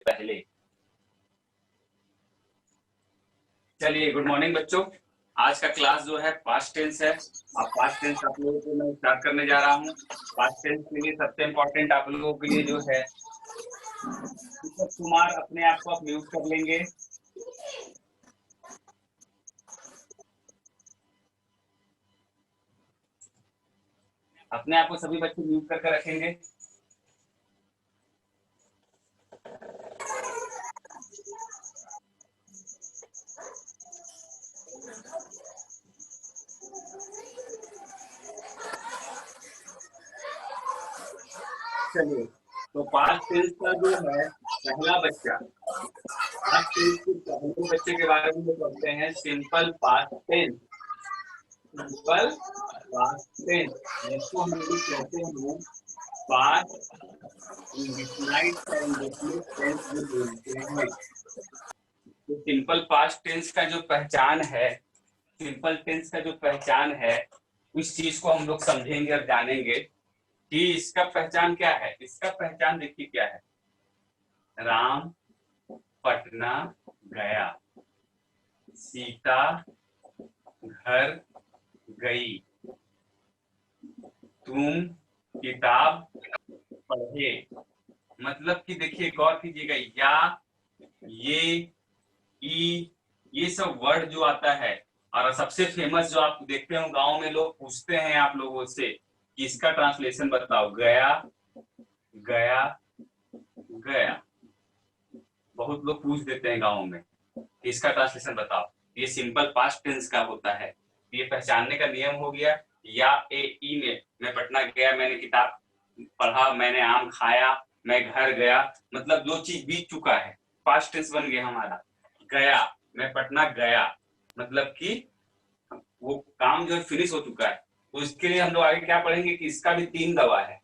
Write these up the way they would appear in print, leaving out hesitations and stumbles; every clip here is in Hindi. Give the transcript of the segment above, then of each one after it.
पहले। चलिए, गुड मॉर्निंग बच्चों। आज का क्लास जो है पास्ट टेंस है। अब पास्ट टेंस आप लोगों को मैं स्टार्ट करने जा रहा हूँ। पास्ट टेंस के लिए सबसे इम्पोर्टेंट आप लोगों के लिए जो है, दीपक कुमार, अपने आप को आप म्यूट कर लेंगे। अपने आप को सभी बच्चे म्यूट करके रखेंगे। चलिए, तो पास्ट टेंस का जो है पहला बच्चा, पास्ट टेंस के पहले बच्चे के बारे में पढ़ते हैं। Simple past tense. Simple past tense, जिसको हम लोग कहते हैं पास्ट इंडिफिनाइट कंडीशनल टेंस भी बोलते हैं। तो सिंपल पास्ट टेंस का जो पहचान है, सिंपल टेंस का जो पहचान है, उस चीज को हम लोग समझेंगे और जानेंगे कि इसका पहचान क्या है। इसका पहचान देखिए क्या है। राम पटना गया, सीता घर गई, तुम किताब पढ़े। मतलब कि देखिए, गौर कीजिएगा, या, ये, ई, ये सब वर्ड जो आता है, और सबसे फेमस जो आप देखते हो गांव में लोग पूछते हैं आप लोगों से कि इसका ट्रांसलेशन बताओ। गया गया गया, बहुत लोग पूछ देते हैं गाँव में कि इसका ट्रांसलेशन बताओ। ये सिंपल पास्ट टेंस का होता है। ये पहचानने का नियम हो गया। या, ए, ई में मैं पटना गया, मैंने किताब पढ़ा, मैंने आम खाया, मैं घर गया। मतलब जो चीज बीत चुका है, पास्ट टेंस बन गया हमारा। गया, मैं पटना गया, मतलब कि वो काम जो है फिनिश हो चुका है। तो इसके लिए हम लोग आगे क्या पढ़ेंगे कि इसका भी तीन दवा है।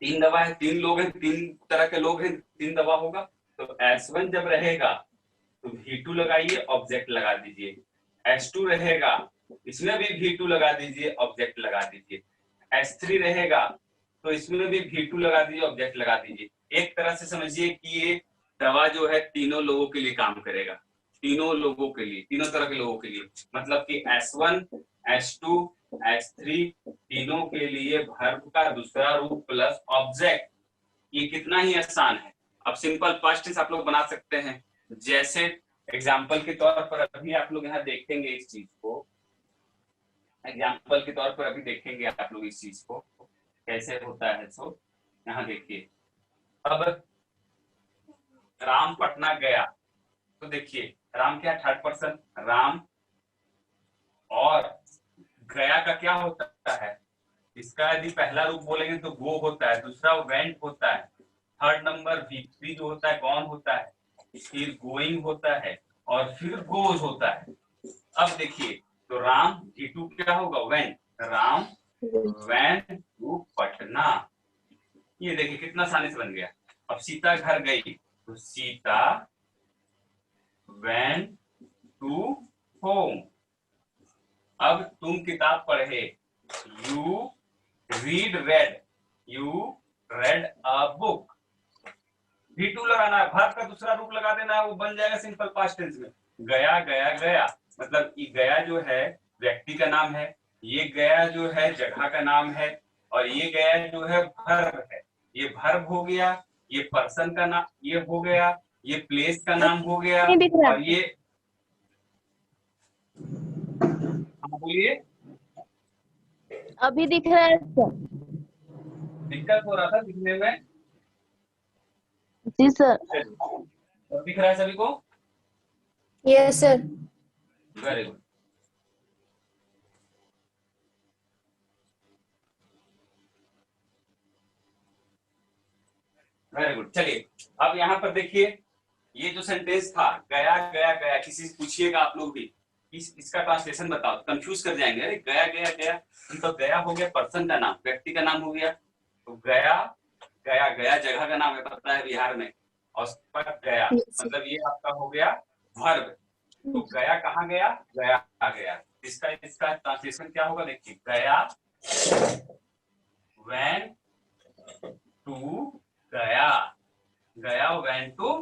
तीन दवा है, तीन लोग हैं, तीन तरह के लोग हैं, तीन दवा होगा। तो S1 जब रहेगा तो V2 लगाइए, ऑब्जेक्ट लगा दीजिए। S2 रहेगा, इसमें भी V2 लगा दीजिए, ऑब्जेक्ट लगा दीजिए। S3 रहेगा तो इसमें भी V2 लगा दीजिए, ऑब्जेक्ट लगा दीजिए। एक तरह से समझिए कि ये दवा जो है तीनों लोगों के लिए काम करेगा। तीनों लोगों के लिए, तीनों तरह के लोगों के लिए। मतलब कि S1, S2, S3 तीनों के लिए वर्ब का दूसरा रूप प्लस ऑब्जेक्ट। ये कितना ही आसान है। अब सिंपल पास्ट टेंस आप लोग बना सकते हैं। जैसे एग्जाम्पल के तौर पर अभी आप लोग यहाँ देखेंगे इस चीज को। एग्जाम्पल के तौर पर अभी देखेंगे आप लोग इस चीज को कैसे होता है। सो यहाँ देखिए, अब राम पटना गया, तो देखिए राम क्या, थर्ड पर्सन राम, और गया का क्या होता है। इसका यदि पहला रूप बोलेंगे तो गो होता है, दूसरा वेंट होता है, थर्ड नंबर V3 जो होता है गॉन होता है, फिर गोइंग होता है, और फिर गोज होता है। अब देखिए, तो राम V2 क्या होगा, went. Ram went to Patna. ये देखिए कितना आसानी से बन गया। अब सीता घर गई, तो सीता वेंट टू होम। अब तुम किताब पढ़े, you read, you read a book. V2 लगाना है, वर्ब का दूसरा रूप लगा देना है, वो बन जाएगा सिंपल पास्ट टेंस में गया गया गया। मतलब ये गया जो है व्यक्ति का नाम है, ये गया जो है जगह का नाम है, और ये गया जो है वर्ब है। ये वर्ब हो गया, ये पर्सन का नाम ये हो गया, ये प्लेस का नाम हो गया, नहीं दिख रहा। और ये, हाँ बोलिए। अभी दिख रहा है सर। दिक्कत हो रहा था दिखने में। जी सर। अब दिख रहा है सभी को? Yes sir. Very good. Very good. चलिए, अब यहाँ पर देखिए, ये जो सेंटेंस था गया गया गया, किसी से पूछिएगा आप लोग भी इसका ट्रांसलेशन बताओ, कंफ्यूज कर जाएंगे। अरे गया गया गया, तो गया हो गया पर्सन का नाम, व्यक्ति का नाम हो गया। तो गया गया गया जगह का नाम है, पता है बिहार में। और गया मतलब ये आपका हो गया वर्ब। तो गया कहाँ गया, गया आ गया। इसका इसका ट्रांसलेशन क्या होगा, देखिए गया वेन टू गया। गया, वेंट टू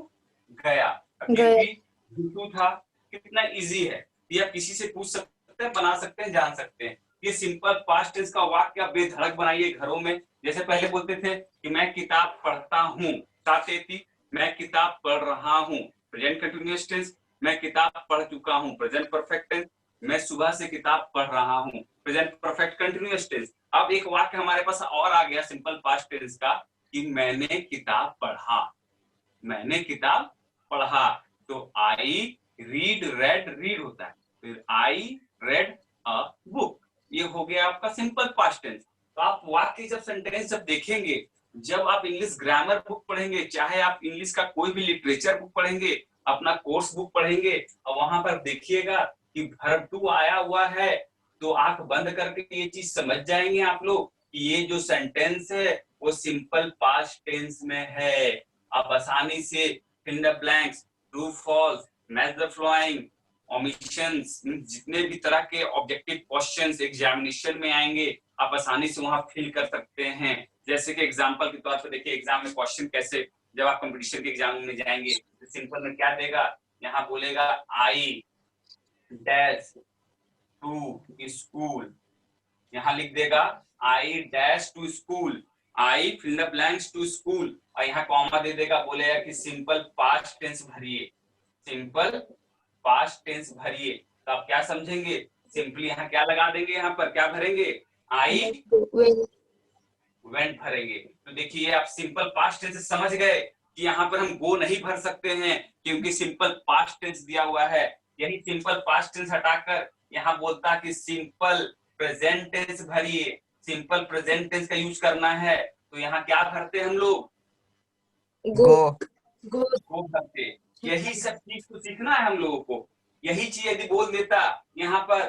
गया। गया। क्योंकि टू था, कितना इजी है, ये आप किसी से पूछ सकते हैं, बना सकते हैं, जान सकते हैं। ये सिंपल पास्ट टेंस का वाक्य आप बेधड़क बनाइए घरों में। जैसे पहले बोलते थे कि मैं किताब पढ़ता हूँ, सातेती, मैं किताब पढ़ रहा हूँ, प्रेजेंट कंटिन्यूअस टेंस। मैं किताब पढ़ चुका हूँ, प्रेजेंट परफेक्ट टेंस। मैं सुबह से किताब पढ़ रहा हूँ, प्रेजेंट परफेक्ट कंटिन्यूअस टेंस। अब एक वाक्य हमारे पास और आ गया सिंपल पास्ट टेंस का, कि मैंने किताब पढ़ा, मैंने किताब पढ़ा। तो आई रीड, रेड, रीड होता है, फिर आई रेड अ बुक, ये हो गया आपका सिंपल पास्ट टेंस। तो आप वाक्य जब सेंटेंस जब देखेंगे, जब आप इंग्लिश ग्रामर बुक पढ़ेंगे, चाहे आप इंग्लिश का कोई भी लिटरेचर बुक पढ़ेंगे, अपना कोर्स बुक पढ़ेंगे, और वहां पर देखिएगा कि वर्ब टू आया हुआ है, तो आंख बंद करके ये चीज समझ जाएंगे आप लोग कि ये जो सेंटेंस है वो सिंपल पास्ट टेंस में है। आप आसानी से fill the blanks, true false, match the following, omissions, जितने भी तरह के ऑब्जेक्टिव क्वेश्चंस एग्जामिनेशन में आएंगे, आप आसानी से वहां फिल कर सकते हैं। जैसे कि एग्जांपल के तौर पर देखिए, एग्जाम में क्वेश्चन कैसे, जब आप कंपटीशन के एग्जाम में जाएंगे तो सिंपल में क्या देगा, यहाँ बोलेगा आई डैश टू स्कूल, यहाँ लिख देगा I dash to school, I fill the blanks to school, और यहाँ कॉमा दे देगा, बोलेगा कि सिंपल पास्ट टेंस भरिए, सिंपल पास्ट टेंस भरिए। तो आप क्या समझेंगे, सिंपली यहाँ क्या लगा देंगे, यहाँ पर क्या भरेंगे, आई वेंट भरेंगे। तो देखिए आप सिंपल पास्ट टेंस समझ गए कि यहाँ पर हम गो नहीं भर सकते हैं, क्योंकि सिंपल पास्ट टेंस दिया हुआ है। यही सिंपल पास्ट टेंस हटाकर यहाँ बोलता कि सिंपल प्रेजेंट टेंस भरिए, सिंपल प्रेजेंट टेंस का यूज करना है, तो यहाँ क्या भरते हम लोग, गो। गो भरते। यही सब चीज को सीखना है हम लोगों को। यही चीज यदि बोल देता यहाँ पर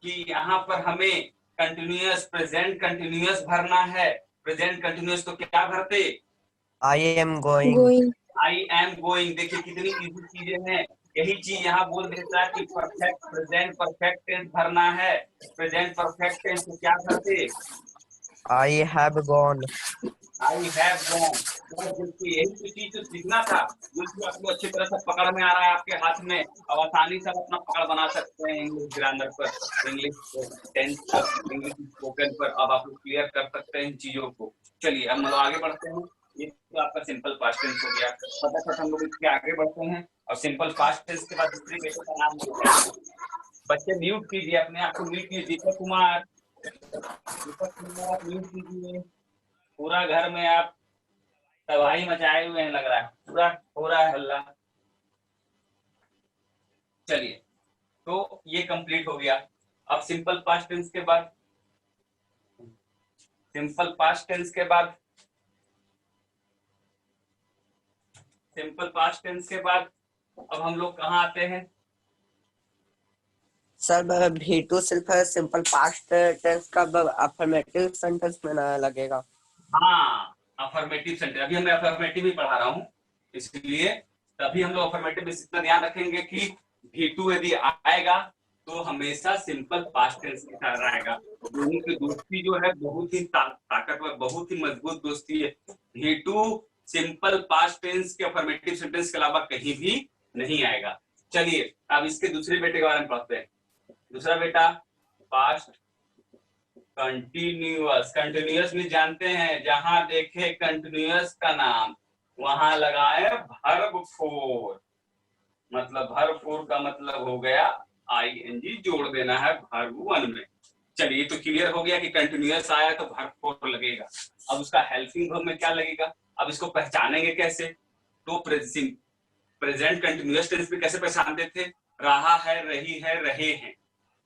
कि यहाँ पर हमें कंटिन्यूअस प्रेजेंट कंटिन्यूअस भरना है, प्रेजेंट कंटिन्यूअस, तो क्या भरते, I am going. Going. I am going. देखिए कितनी इजी चीजें हैं। यही चीज यहाँ बोल देता है कि परफेक्ट प्रेजेंट परफेक्ट टेंस भरना है, प्रेजेंट परफेक्ट टेंस तो क्या भरते, I have gone. I have gone. देखिए यही तो चीज तो सीखना था, जो कि आपको अच्छी तरह से पकड़ में आ रहा है आपके हाथ में, अब आसानी से आप अपना पकड़ बना सकते हैं इंग्लिश ग्रामर पर, इंग्लिश टेंस पर, इंग्लिश स्पोकन पर। अब आप लोग क्लियर कर सकते हैं इन चीजों को। चलिए अब हम लोग आगे बढ़ते हैं। ये तो आपका सिंपल पास्ट टेंस हो गया। फटाफट हम लोग इसके आगे बढ़ते हैं, और सिंपल पास्ट टेंस के बाद दूसरी बेटे का नाम लेते हैं। बच्चे म्यूट कीजिए अपने आप को, म्यूट कीजिए। दीपक कुमार, दीपक कुमार आप म्यूट कीजिए। पूरा घर में आप तबाही मचाए हुए हैं, लग रहा है पूरा हो रहा है हल्ला। चलिए तो ये कंप्लीट हो गया। अब सिंपल पास्ट टेंस के बाद, सिंपल पास्ट टेंस के बाद, सिंपल पास्ट टेंस के बाद अब हम लोग कहाँ आते हैं, सर भी2 सिर्फ सिंपल पास्ट टेंस का अफर्मेटिव सेंटेंस में ना लगेगा। हाँ अफर्मेटिव सेंटेंस, अभी मैं अफर्मेटिव ही पढ़ा रहा हूँ, इसलिए तभी हम लोग अफर्मेटिव में इतना ध्यान रखेंगे कि भी2 यदि आएगा तो हमेशा सिंपल पास्ट टेंस के साथ आएगा। दोनों की दोस्ती जो है बहुत ही ताकतवर, बहुत ही मजबूत दोस्ती है। भी2 सिंपल पास्ट टेंस के अफर्मेटिव सेंटेंस के अलावा कहीं भी नहीं आएगा। चलिए अब इसके दूसरे बेटे के बारे में पढ़ते हैं। दूसरा बेटा पास्ट कंटिन्यूअस। कंटिन्यूअस भी जानते हैं, जहां देखे कंटिन्यूअस का नाम वहां लगाए वर्ब फोर। मतलब वर्ब फोर का मतलब हो गया आईएनजी जोड़ देना है वर्ब वन में। चलिए तो क्लियर हो गया कि कंटिन्यूअस आया तो वर्ब फोर लगेगा। अब उसका हेल्पिंग वर्ब में क्या लगेगा, अब इसको पहचानेंगे कैसे, तो प्रेजेंट कंटिन्यूअस टेंस में कैसे पहचानते थे, रहा है, रही है, रहे हैं।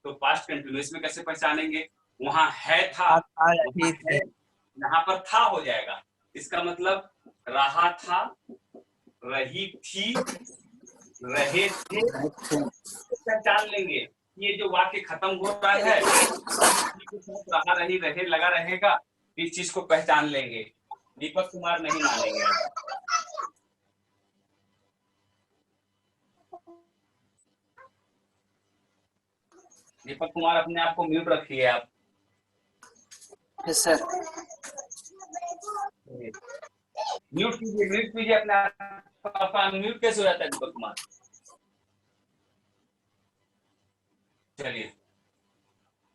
तो पास्ट कंटिन्यूअस में कैसे पहचानेंगे, वहां है था, वहां है, यहाँ पर था हो जाएगा। इसका मतलब रहा था, रही थी, रहे थे, पहचान लेंगे। ये जो वाक्य खत्म हो रहा है रहा रही रहे लगा रहेगा, इस चीज को पहचान लेंगे। दीपक कुमार नहीं मानेंगे। दीपक कुमार अपने आप को म्यूट रखिए आप। Yes sir. म्यूट कीजिए अपने आपका म्यूट कैसे हो जाता है दीपक कुमार? चलिए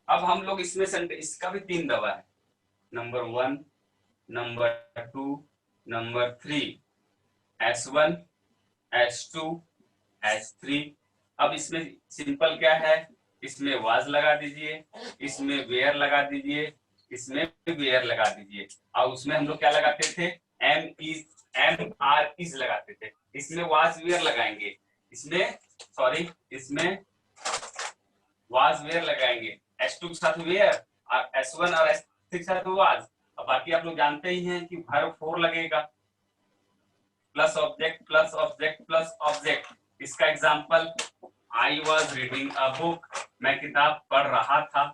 अब हम लोग इसमें इसका भी 3 दवा है, number 1, number 2, number 3, S1, S2, S3। अब इसमें सिंपल क्या है, इसमें वाज लगा दीजिए, इसमें वेयर लगा दीजिए, इसमें वेयर लगा दीजिए। और उसमें हम लोग क्या लगाते थे, MR लगाते थे। इसमें वाज वेयर लगाएंगे, इसमें इसमें वाज वेयर लगाएंगे, S2 के साथ वेयर और S1 और S3 के साथ वाज। अब बाकी आप लोग जानते ही हैं कि वर्ब 4 लगेगा, plus object plus object plus object. इसका example, I was reading a book, मैं किताब पढ़ रहा था।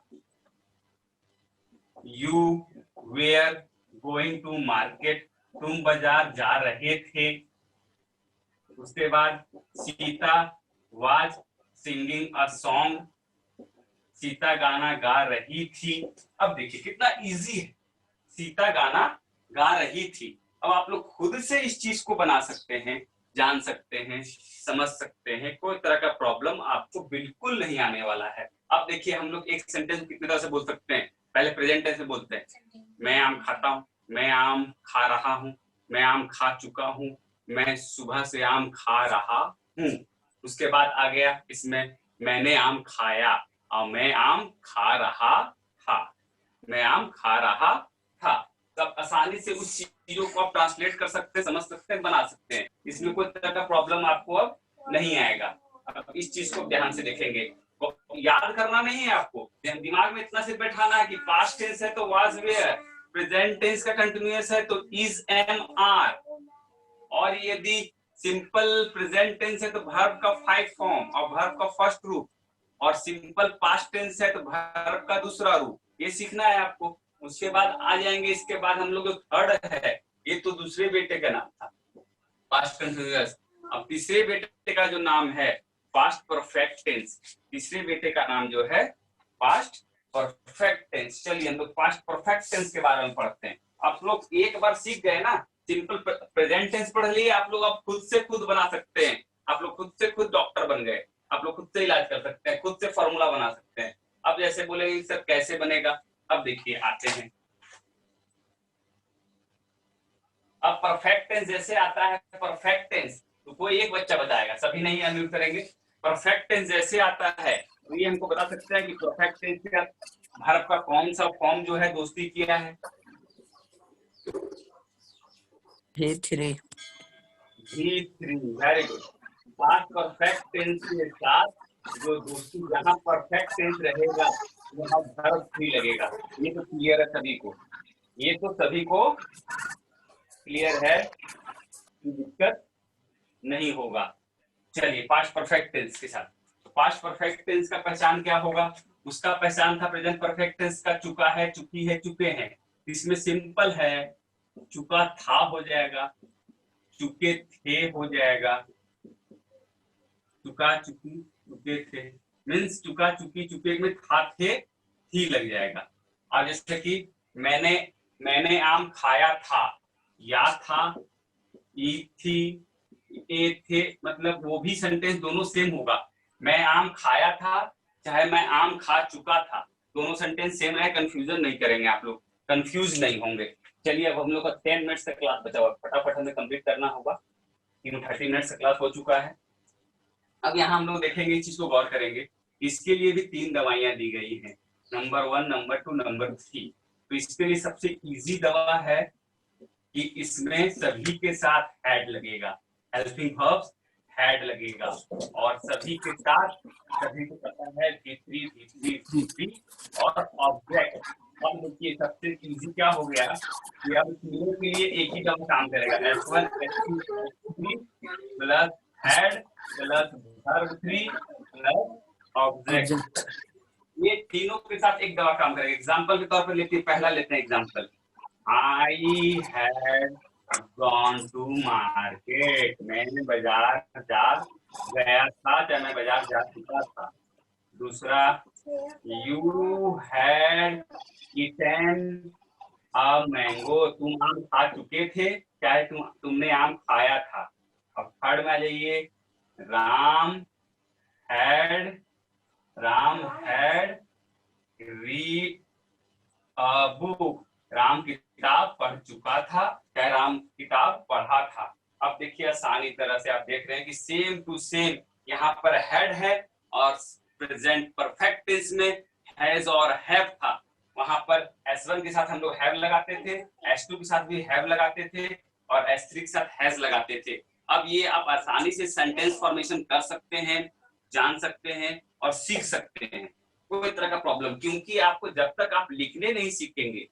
You were going to market, तुम बाजार जा रहे थे। उसके बाद Sita was singing a song, Sita गाना गा रही थी। अब देखिए कितना इजी है, सीता गाना गा रही थी। अब आप लोग खुद से इस चीज को बना सकते हैं, जान सकते हैं, समझ सकते हैं। कोई तरह का प्रॉब्लम आपको बिल्कुल नहीं आने वाला है। अब देखिए हम लोग एक सेंटेंस कितनी तरह से बोल सकते हैं। पहले प्रेजेंट टेंस में बोलते हैं, मैं आम खाता हूँ, मैं आम खा रहा हूँ, मैं आम खा चुका हूँ, मैं सुबह से आम खा रहा हूँ। उसके बाद आ गया इसमें, मैंने आम खाया और मैं आम खा रहा था, मैं आम खा रहा था। तब आसानी से उस चीजों को आप ट्रांसलेट कर सकते हैं, समझ सकते हैं, बना सकते हैं। इसमें कोई तरह का प्रॉब्लम आपको अब नहीं आएगा। अब इस चीज को ध्यान से देखेंगे, तो याद करना नहीं है आपको, दिमाग में इतना सिर्फ बैठाना है कि पास्ट टेंस है तो वाज वेयर, प्रेजेंट टेंस का कंटिन्यूअस है तो इज एम आर, और यदि सिंपल प्रेजेंट टेंस है तो वर्ब का 5 फॉर्म और वर्ब का फर्स्ट रूप, और सिंपल पास्ट टेंस है तो वर्ब का दूसरा रूप। ये सीखना है आपको। उसके बाद आ जाएंगे, इसके बाद हम लोग थर्ड है, ये तो दूसरे बेटे का नाम था, पास्ट कंटिन्यूअस। अब तीसरे बेटे का जो नाम है पास्ट परफेक्ट टेंस, तीसरे बेटे का नाम जो है पास्ट परफेक्ट टेंस। चलिए हम लोग पास्ट परफेक्ट टेंस के बारे में पढ़ते हैं। आप लोग एक बार सीख गए ना, सिंपल प्रेजेंट टेंस पढ़ लिए, आप लोग अब खुद से खुद बना सकते हैं। आप लोग खुद से खुद डॉक्टर बन गए, आप लोग खुद से इलाज कर सकते हैं, खुद से फॉर्मूला बना सकते हैं। अब जैसे बोलेंगे सर कैसे बनेगा, अब देखिए आते हैं। अब परफेक्ट टेंस जैसे आता है, परफेक्ट टेंस तो कोई एक बच्चा बताएगा, सभी नहीं अनम्यूट करेंगे। परफेक्ट टेंस जैसे आता है तो ये हमको बता सकते हैं कि परफेक्ट टेंस का वर्ब का कौन सा फॉर्म जो है दोस्ती किया है। V3। V3, very good. Past perfect tense के साथ जो दोस्ती, जहां परफेक्ट टेंस रहेगा वहां वर्ब 3 लगेगा। ये तो क्लियर है सभी को, ये तो सभी को क्लियर है, दिक्कत नहीं होगा। चलिए पास्ट परफेक्ट टेंस के साथ, पास्ट परफेक्ट टेंस का पहचान क्या होगा, उसका पहचान था प्रेजेंट परफेक्ट टेंस का, चुका है, चुकी है, चुके हैं। इसमें सिंपल है, चुका था हो जाएगा, चुके थे हो जाएगा, चुका चुकी चुके थे, मीन्स चुका चुकी चुके में था थे थी लग जाएगा। और जैसे कि मैंने आम खाया था, या था, ई थी, ए थे, मतलब वो भी सेंटेंस दोनों सेम होगा। मैं आम खाया था चाहे मैं आम खा चुका था, दोनों सेंटेंस सेम है, कंफ्यूजन नहीं करेंगे, आप लोग कंफ्यूज नहीं होंगे। चलिए अब हम लोग का 10 मिनट्स का क्लास बचा हुआ, फटाफट हमें कंप्लीट करना होगा, 30 मिनट्स का क्लास हो चुका है। अब यहाँ हम लोग देखेंगे, इस चीज को गौर करेंगे। इसके लिए भी 3 दवाइयां दी गई हैं, नंबर 1, नंबर 2, नंबर 3। तो इसके लिए सबसे इजी दवा है कि इसमें सभी के साथ हैड लगेगा, हेल्पिंग वर्ब्स हैड लगेगा, और सभी के साथ, सभी को पता है V3, V3, V3 और ऑब्जेक्ट। अब देखिए सबसे इजी क्या हो गया कि अब तीनों के लिए एक ही टर्म काम करेगा, S1, S2, S3 plus had plus verb 3 plus object. ये तीनों के साथ एक दवा काम करेगा। एग्जाम्पल के तौर पर लेते हैं, पहला लेते हैं example, I had gone to market, मैंने बाजार जा गया था चाहे मैं बाजार जा चुका था। दूसरा, you had eaten a mango, तुम आम खा चुके थे क्या है, तुमने आम खाया था। अब थर्ड में आ जाइए, Ram had read a book. Ram किताब पढ़ चुका था, क्या राम किताब पढ़ा था। अब देखिए आसानी तरह से आप देख रहे हैं कि सेम टू सेम यहाँ पर हैड है और प्रेजेंट परफेक्ट टेंस में हैज और हैव था। वहां पर S1 के साथ हम लोग हैव लगाते थे, S2 के साथ भी हैव लगाते थे और S3 के साथ हैज लगाते थे। अब ये आप आसानी से सेंटेंस फॉर्मेशन कर सकते हैं, जान सकते हैं और सीख सकते हैं, कोई तरह का प्रॉब्लम। क्योंकि आपको जब तक आप लिखने नहीं सीखेंगे,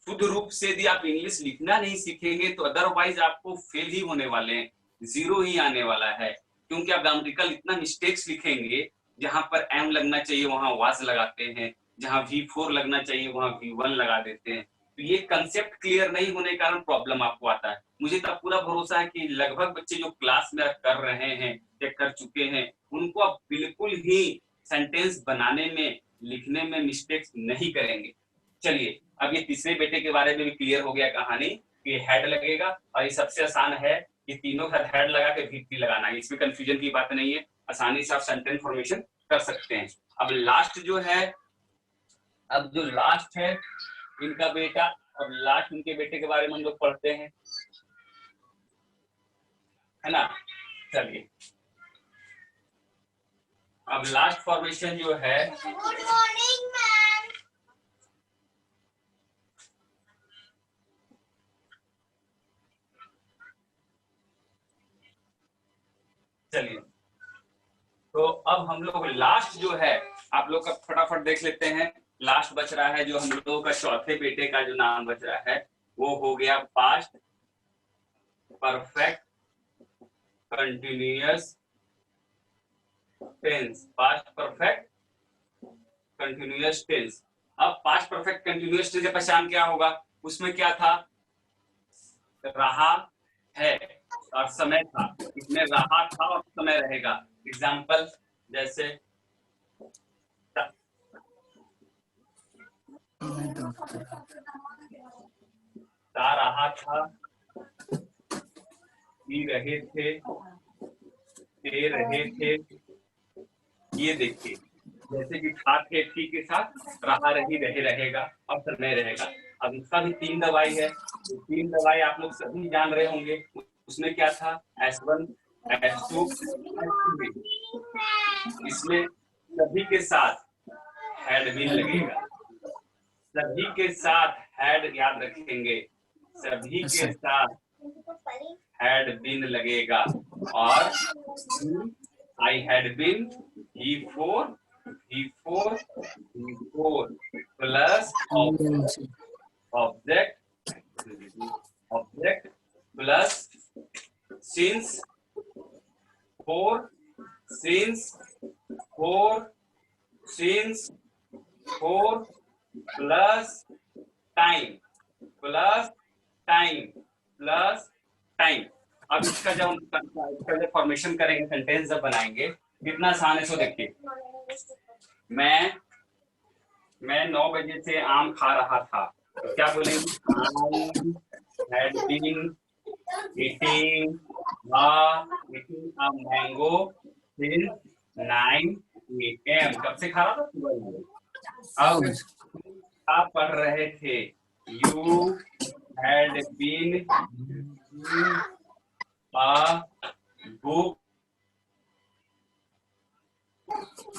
शुद्ध रूप से यदि आप इंग्लिश लिखना नहीं सीखेंगे, तो अदरवाइज आपको फेल ही होने वाले हैं, जीरो ही आने वाला है। क्योंकि आप ग्रामेटिकल इतना मिस्टेक्स लिखेंगे, जहां पर एम लगना चाहिए वहां वाज लगाते हैं, जहां V4 लगना चाहिए वहां V1 लगा देते हैं। तो ये कंसेप्ट क्लियर नहीं होने के कारण प्रॉब्लम आपको आता है। मुझे तो पूरा भरोसा है कि लगभग बच्चे जो क्लास में कर रहे हैं या कर चुके हैं, उनको आप बिल्कुल ही सेंटेंस बनाने में, लिखने में मिस्टेक्स नहीं करेंगे। चलिए, अब ये तीसरे बेटे के बारे में भी क्लियर हो गया कहानी कि हेड लगेगा, और ये सबसे आसान है कि तीनों का हेड लगा के V3 लगाना है। इसमें कंफ्यूजन की बात नहीं है, आसानी से आप सेंटेंस फॉर्मेशन कर सकते हैं। अब लास्ट जो है, अब जो लास्ट है इनका बेटा, अब लास्ट उनके बेटे के बारे में हम लोग पढ़ते हैं, है ना। चलिए, अब लास्ट फॉर्मेशन जो है, गुड मॉर्निंग मैम। चलिए तो अब हम लोग लास्ट जो है, आप लोग का फटाफट देख लेते हैं। लास्ट बच रहा है जो हम लोगों का चौथे बेटे का जो नाम बच रहा है, वो हो गया past perfect continuous tense. Past perfect continuous tense. अब पास्ट परफेक्ट कंटिन्यूअस टेंस की पहचान क्या होगा, उसमें क्या था, रहा है और समय था। इसमें रहा था और समय रहेगा। एग्जाम्पल जैसे ता रहा था, पी रहे थे, दे रहे थे। ये देखिए, जैसे कि था थे थी के साथ रहा रही रहे रहेगा, अब समय रहेगा। अब इसका भी 3 दवाई है, तो 3 दवाई आप लोग सभी जान रहे होंगे। उसमें क्या था, S1 S2 S3। इसमें सभी के साथ हैड बीन लगेगा, सभी के साथ हैड याद रखेंगे, सभी के साथ हैड बीन लगेगा। और I had been V4 plus object plus since 4 plus time time. अब इसका जब फॉर्मेशन करेंगे, सेंटेंस जब बनाएंगे, कितना आसान है। सो देखिए, मैं 9 बजे से आम खा रहा था, तो क्या बोलेंगे, I had been eating a mango since 9 AM। कब से खा रहा था, सुबह। अब आप पढ़ रहे थे, you had been reading a book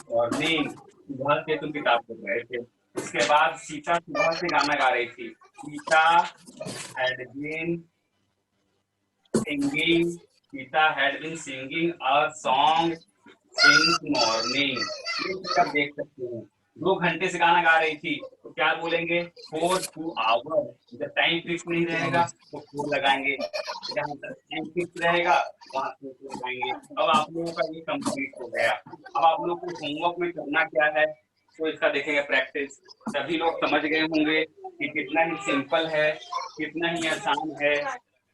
morning. सुबह से तुम किताब पढ़ रहे थे। उसके बाद सीता सुबह से गाना गा रही थी, Sita had been singing a song since morning। ये आप देख सकते हैं, 2 घंटे से गाना गा रही थी, तो क्या बोलेंगे, 4 2 आवर। जब टाइम फिक्स नहीं रहेगा तो 4 लगाएंगे, जहाँ तक टाइम फिक्स रहेगा वहां 4 लगाएंगे। अब आप लोगों का ये कंप्लीट हो गया। अब आप लोगों को होमवर्क में करना क्या है, तो इसका देखेंगे प्रैक्टिस। सभी लोग समझ गए होंगे कि कितना ही सिंपल है, कितना ही आसान है,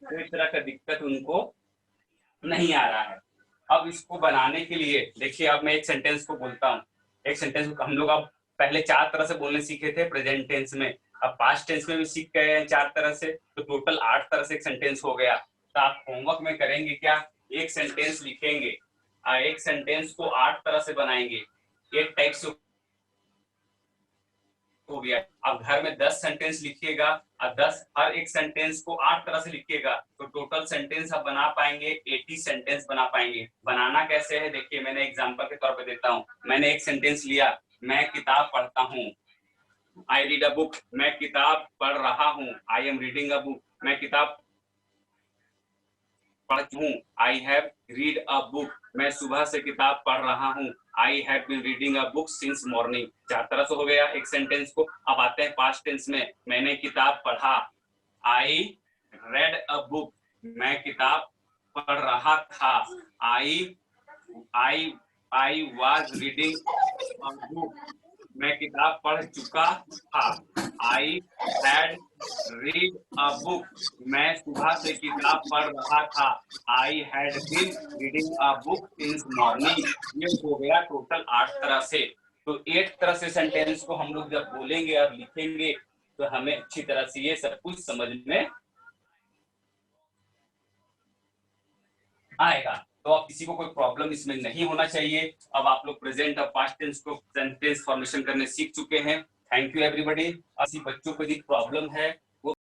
कोई तरह का दिक्कत उनको नहीं आ रहा है। अब इसको बनाने के लिए देखिए, अब मैं एक सेंटेंस को बोलता हूँ। एक सेंटेंस को हम लोग अब पहले 4 तरह से बोलने सीखे थे प्रेजेंट टेंस में, अब पास्ट टेंस में भी सीख गए हैं 4 तरह से, तो टोटल 8 तरह से एक सेंटेंस हो गया। तो आप होमवर्क में करेंगे क्या, एक सेंटेंस लिखेंगे, एक सेंटेंस को 8 तरह से बनाएंगे, 8 टाइप से हो गया। अब घर में 10 सेंटेंस लिखिएगा और 10 हर एक सेंटेंस को 8 तरह से लिखिएगा, तो टोटल सेंटेंस आप बना पाएंगे 80 सेंटेंस बना पाएंगे। बनाना कैसे है देखिए, मैंने एग्जांपल के तौर पे देता हूँ। मैंने एक सेंटेंस लिया, मैं किताब पढ़ता हूँ, आई रीड अ बुक, मैं किताब पढ़ रहा हूँ, I am reading a book, मैं किताब पढ़ती हूँ, I have read a book, मैं सुबह से किताब पढ़ रहा हूँ, I have been reading a book since morning. 4 तरह से हो गया एक सेंटेंस को। अब आते हैं पास्ट टेंस में, मैंने किताब पढ़ा, आई रेड अ बुक, मैं किताब पढ़ रहा था, I was reading a book, मैं किताब पढ़ चुका था, I had read a book, मैं सुबह से किताब पढ़ रहा था, I had been reading a book since morning. ये हो गया टोटल 8 तरह से। तो 8 तरह से सेंटेंस को हम लोग जब बोलेंगे और लिखेंगे तो हमें अच्छी तरह से ये सब कुछ समझ में आएगा। तो अब किसी को कोई प्रॉब्लम इसमें नहीं होना चाहिए। अब आप लोग प्रेजेंट और पास्ट टेंस को सेंटेंस फॉर्मेशन करने सीख चुके हैं। Thank you everybody. ऐसी बच्चों को यदि प्रॉब्लम है